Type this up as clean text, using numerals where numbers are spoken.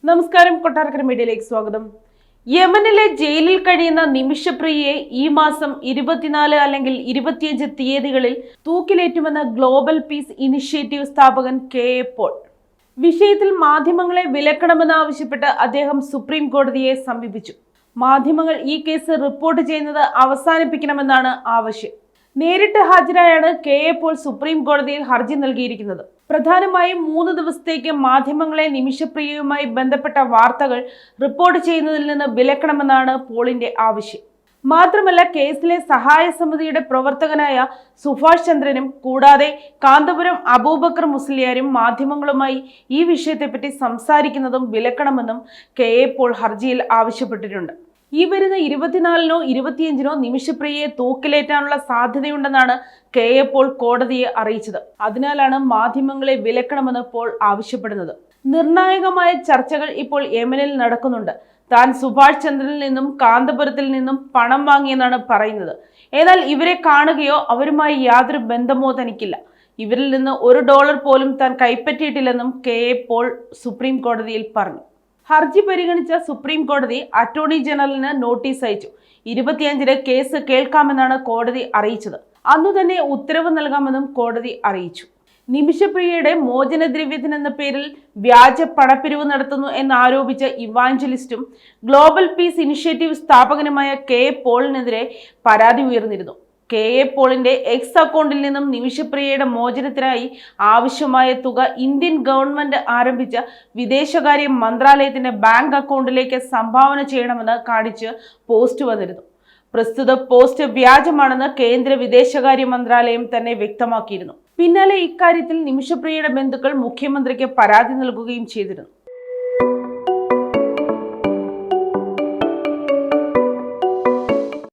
നമസ്കാരം, കൊട്ടാരക്കര മീഡിയയിലേക്ക് സ്വാഗതം. യമനിലെ ജയിലിൽ കഴിയുന്ന നിമിഷപ്രിയയെ ഈ മാസം 24 അല്ലെങ്കിൽ 25 തീയതികളിൽ തൂക്കിലേറ്റുമെന്ന് ഗ്ലോബൽ പീസ് ഇനിഷ്യേറ്റീവ് സ്ഥാപകൻ കെ.എ. പോൾ. വിഷയത്തിൽ മാധ്യമങ്ങളെ വിലക്കണമെന്നാവശ്യപ്പെട്ട് അദ്ദേഹം സുപ്രീം കോടതിയെ സമീപിച്ചു. മാധ്യമങ്ങൾ ഈ കേസ് റിപ്പോർട്ട് ചെയ്യുന്നത് അവസാനിപ്പിക്കണമെന്നാണ് ആവശ്യം. നേരിട്ട് ഹാജരായാണ് കെ.എ. പോൾ സുപ്രീം കോടതിയിൽ ഹർജി നൽകിയിരിക്കുന്നത്. പ്രധാനമായും 3 ദിവസത്തേക്ക് മാധ്യമങ്ങളെ നിമിഷപ്രിയയുമായി ബന്ധപ്പെട്ട വാർത്തകൾ റിപ്പോർട്ട് ചെയ്യുന്നതിൽ നിന്ന് വിലക്കണമെന്നാണ് പോളിന്റെ ആവശ്യം. മാത്രമല്ല, കേസിലെ സഹായ സമിതിയുടെ പ്രവർത്തകനായ സുഭാഷ് ചന്ദ്രനും കൂടാതെ കാന്തപുരം അബൂബക്കർ മുസ്ലിയാരും മാധ്യമങ്ങളുമായി ഈ വിഷയത്തെപ്പറ്റി സംസാരിക്കുന്നതും വിലക്കണമെന്നും കെ.എ. പോൾ ഹർജിയിൽ ആവശ്യപ്പെട്ടിട്ടുണ്ട്. ഈ വരുന്ന 24-നോ 25-നോ നിമിഷപ്രിയയെ തൂക്കിലേറ്റാനുള്ള സാധ്യതയുണ്ടെന്നാണ് കെ.എ. പോൾ കോടതിയെ അറിയിച്ചത്. അതിനാലാണ് മാധ്യമങ്ങളെ വിലക്കണമെന്ന് പോൾ ആവശ്യപ്പെടുന്നത്. നിർണായകമായ ചർച്ചകൾ ഇപ്പോൾ യമനിൽ നടക്കുന്നുണ്ട്. താൻ സുഭാഷ് ചന്ദ്രനിൽ നിന്നും കാന്തപുരത്തിൽ നിന്നും പണം വാങ്ങിയെന്നാണ് പറയുന്നത്. എന്നാൽ ഇവരെ കാണുകയോ അവരുമായി യാതൊരു ബന്ധമോ തനിക്കില്ല. ഇവരിൽ നിന്ന് $1 പോലും താൻ കൈപ്പറ്റിയിട്ടില്ലെന്നും കെ.എ. പോൾ സുപ്രീം കോടതിയിൽ പറഞ്ഞു. ഹർജി പരിഗണിച്ച സുപ്രീം കോടതി അറ്റോർണി ജനറലിന് നോട്ടീസ് അയച്ചു. 25-ന് കേസ് കേൾക്കാമെന്നാണ് കോടതി അറിയിച്ചത്. അന്നു തന്നെ ഉത്തരവ് നൽകാമെന്നും കോടതി അറിയിച്ചു. നിമിഷപ്രിയയുടെ മോചനദ്രവ്യത്തിനെന്ന പേരിൽ വ്യാജ പണപ്പിരിവ് നടത്തുന്നു എന്നാരോപിച്ച ഇവാഞ്ചലിസ്റ്റും ഗ്ലോബൽ പീസ് ഇനിഷ്യേറ്റീവ് സ്ഥാപകനുമായ കെ.എ. പോളിനെതിരെ പരാതി ഉയർന്നിരുന്നു. കെ.എ. പോളിന്റെ എക്സ് അക്കൗണ്ടിൽ നിന്നും നിമിഷപ്രിയയുടെ മോചനത്തിനായി ആവശ്യമായ തുക ഇന്ത്യൻ ഗവൺമെന്റ് ആരംഭിച്ച വിദേശകാര്യ മന്ത്രാലയത്തിന്റെ ബാങ്ക് അക്കൗണ്ടിലേക്ക് സംഭാവന ചെയ്യണമെന്ന് കാണിച്ച് പോസ്റ്റ് വന്നിരുന്നു. പ്രസ്തുത പോസ്റ്റ് വ്യാജമാണെന്ന് കേന്ദ്ര വിദേശകാര്യ മന്ത്രാലയം തന്നെ വ്യക്തമാക്കിയിരുന്നു. പിന്നാലെ ഇക്കാര്യത്തിൽ നിമിഷപ്രിയയുടെ ബന്ധുക്കൾ മുഖ്യമന്ത്രിക്ക് പരാതി നൽകുകയും ചെയ്തിരുന്നു.